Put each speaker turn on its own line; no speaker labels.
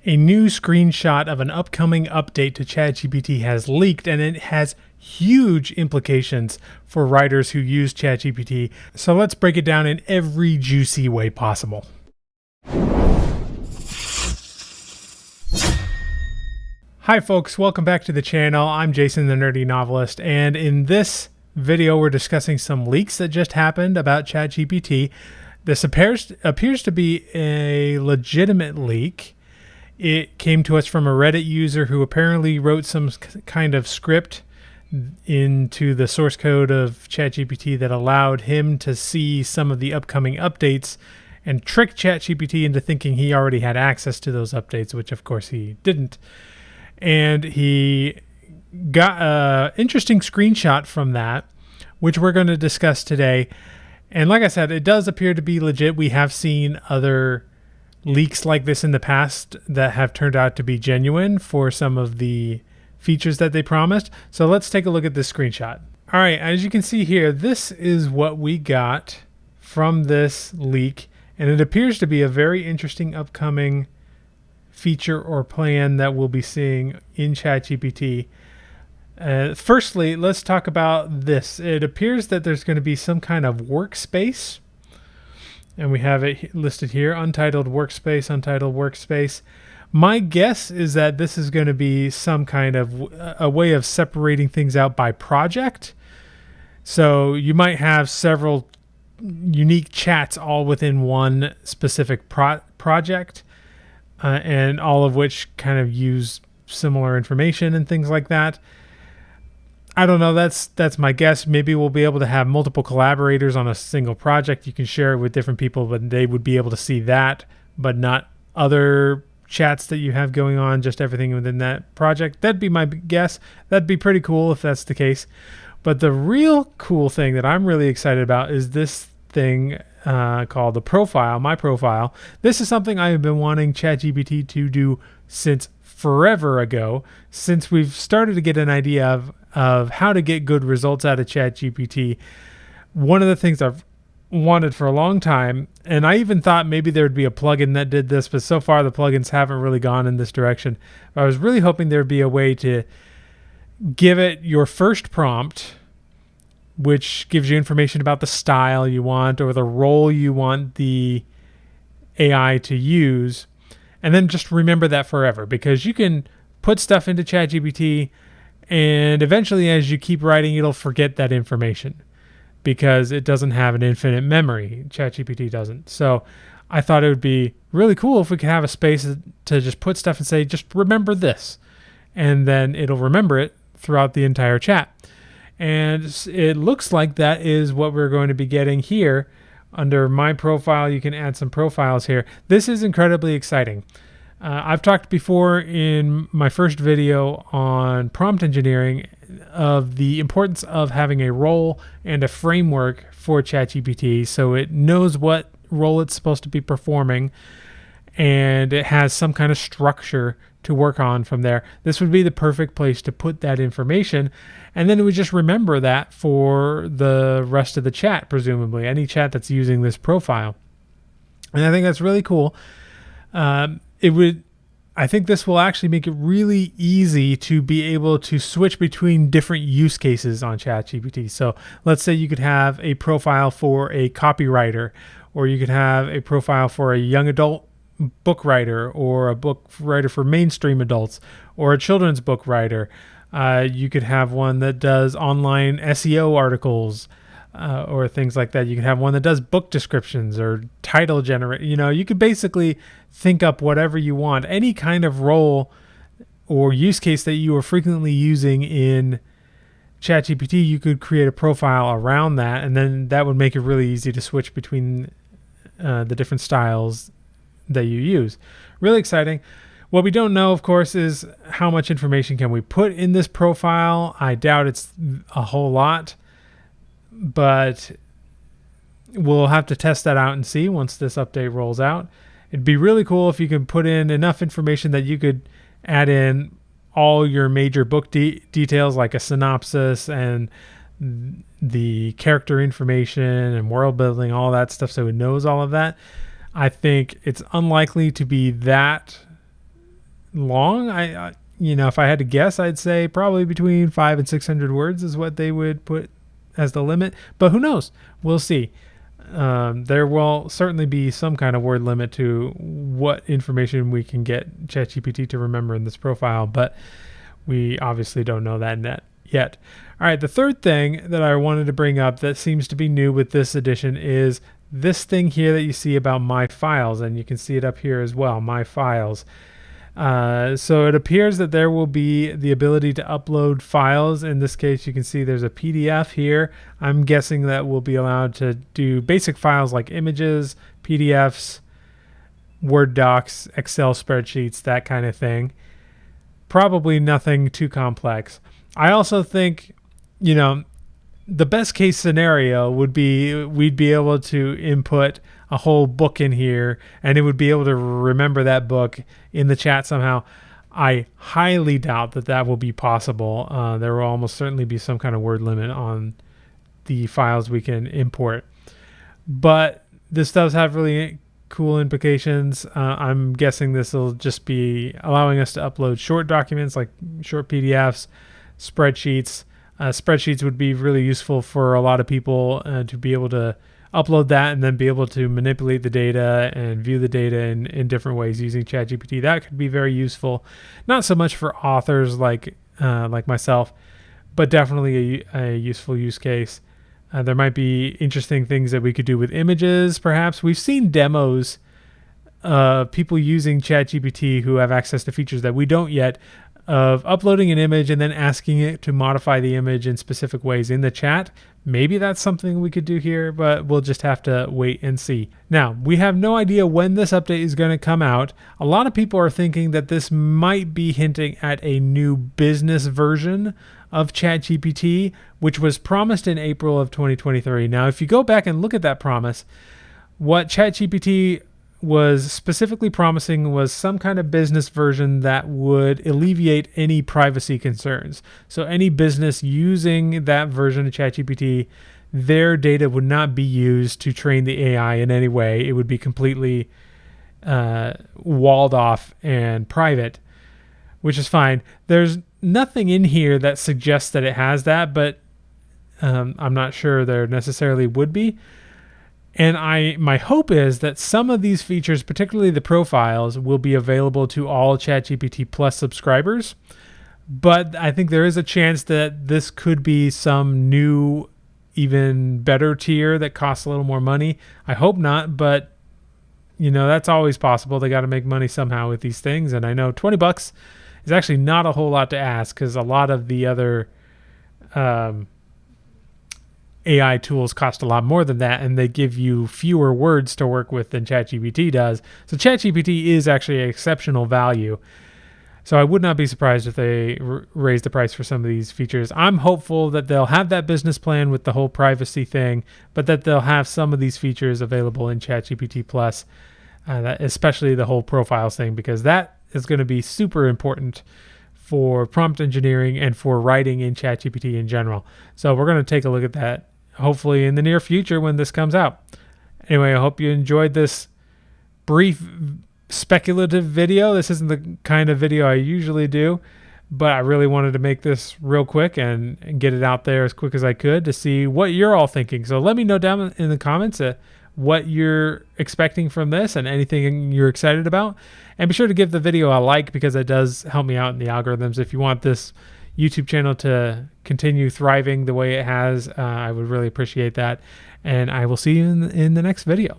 A new screenshot of an upcoming update to ChatGPT has leaked, and it has huge implications for writers who use ChatGPT. So let's break it down in every juicy way possible. Hi folks, welcome back to the channel. I'm Jason the Nerdy Novelist, and in this video we're discussing some leaks that just happened about ChatGPT. This appears to be a legitimate leak. It came to us from a Reddit user who apparently wrote some kind of script into the source code of ChatGPT that allowed him to see some of the upcoming updates and trick ChatGPT into thinking he already had access to those updates, which of course he didn't. And he got an interesting screenshot from that, which we're going to discuss today. And like I said, it does appear to be legit. We have seen other leaks like this in the past that have turned out to be genuine for some of the features that they promised. So let's take a look at this screenshot. All right, as you can see here, this is what we got from this leak, and it appears to be a very interesting upcoming feature or plan that we'll be seeing in ChatGPT. Firstly, let's talk about this. It appears that there's going to be some kind of workspace, and we have it listed here, untitled workspace. My guess is that this is going to be some kind of a way of separating things out by project. So you might have several unique chats all within one specific project, and all of which kind of use similar information and things like that. I don't know. That's my guess. Maybe we'll be able to have multiple collaborators on a single project. You can share it with different people, but they would be able to see that, but not other chats that you have going on, just everything within that project. That'd be my guess. That'd be pretty cool if that's the case. But the real cool thing that I'm really excited about is this thing called the profile, my profile. This is something I have been wanting ChatGPT to do since forever ago, since we've started to get an idea of how to get good results out of ChatGPT. One of the things I've wanted for a long time, and I even thought maybe there would be a plugin that did this, but so far the plugins haven't really gone in this direction. I was really hoping there'd be a way to give it your first prompt, which gives you information about the style you want or the role you want the AI to use, and then just remember that forever, because you can put stuff into ChatGPT and eventually as you keep writing, it'll forget that information because it doesn't have an infinite memory. ChatGPT doesn't. So I thought it would be really cool if we could have a space to just put stuff and say, just remember this. And then it'll remember it throughout the entire chat. And it looks like that is what we're going to be getting here. Under my profile, you can add some profiles here. This is incredibly exciting. I've talked before in my first video on prompt engineering of the importance of having a role and a framework for ChatGPT so it knows what role it's supposed to be performing and it has some kind of structure to work on from there. This would be the perfect place to put that information, and then it would just remember that for the rest of the chat, presumably, any chat that's using this profile. And I think that's really cool. I think this will actually make it really easy to be able to switch between different use cases on ChatGPT. So let's say you could have a profile for a copywriter, or you could have a profile for a young adult book writer, or a book writer for mainstream adults, or a children's book writer. You could have one that does online SEO articles, or things like that. You could have one that does book descriptions or title generate. You could basically think up whatever you want, any kind of role or use case that you are frequently using in ChatGPT. You could create a profile around that, and then that would make it really easy to switch between the different styles that you use. Really exciting. What we don't know, of course, is how much information can we put in this profile. I doubt it's a whole lot, but we'll have to test that out and see once this update rolls out. It'd be really cool if you could put in enough information that you could add in all your major book details, like a synopsis and the character information and world building, all that stuff, so it knows all of that. I think it's unlikely to be that long. If I had to guess, I'd say probably between 500 and 600 words is what they would put as the limit. But who knows? We'll see. There will certainly be some kind of word limit to what information we can get ChatGPT to remember in this profile, but we obviously don't know that yet. All right, the third thing that I wanted to bring up that seems to be new with this edition is this thing here that you see about My Files, and you can see it up here as well, My Files. So it appears that there will be the ability to upload files. In this case, you can see there's a PDF here. I'm guessing that we'll be allowed to do basic files like images, PDFs, Word docs, Excel spreadsheets, that kind of thing. Probably nothing too complex. I also think, the best case scenario would be we'd be able to input a whole book in here and it would be able to remember that book in the chat somehow. I highly doubt that will be possible. There will almost certainly be some kind of word limit on the files we can import. But this does have really cool implications. I'm guessing this will just be allowing us to upload short documents like short PDFs, spreadsheets. Spreadsheets would be really useful for a lot of people to be able to upload that and then be able to manipulate the data and view the data in different ways using ChatGPT. That could be very useful. Not so much for authors like myself, but definitely a useful use case. There might be interesting things that we could do with images, perhaps. We've seen demos of people using ChatGPT who have access to features that we don't yet, of uploading an image and then asking it to modify the image in specific ways in the chat. Maybe that's something we could do here, but we'll just have to wait and see. Now, we have no idea when this update is going to come out. A lot of people are thinking that this might be hinting at a new business version of ChatGPT, which was promised in April of 2023. Now, if you go back and look at that promise, what ChatGPT was specifically promising was some kind of business version that would alleviate any privacy concerns. So any business using that version of ChatGPT, their data would not be used to train the AI in any way. It would be completely walled off and private, which is fine. There's nothing in here that suggests that it has that, but I'm not sure there necessarily would be. And my hope is that some of these features, particularly the profiles, will be available to all ChatGPT Plus subscribers. But I think there is a chance that this could be some new, even better tier that costs a little more money. I hope not, but that's always possible. They got to make money somehow with these things. And I know $20 is actually not a whole lot to ask, because a lot of the other AI tools cost a lot more than that, and they give you fewer words to work with than ChatGPT does. So ChatGPT is actually an exceptional value. So I would not be surprised if they raise the price for some of these features. I'm hopeful that they'll have that business plan with the whole privacy thing, but that they'll have some of these features available in ChatGPT Plus, especially the whole profiles thing, because that is going to be super important for prompt engineering and for writing in ChatGPT in general. So we're going to take a look at that hopefully in the near future when this comes out. Anyway, I hope you enjoyed this brief speculative video. This isn't the kind of video I usually do, but I really wanted to make this real quick and get it out there as quick as I could to see what you're all thinking. So let me know down in the comments what you're expecting from this and anything you're excited about. And be sure to give the video a like, because it does help me out in the algorithms. If you want this YouTube channel to continue thriving the way it has, I would really appreciate that. And I will see you in the next video.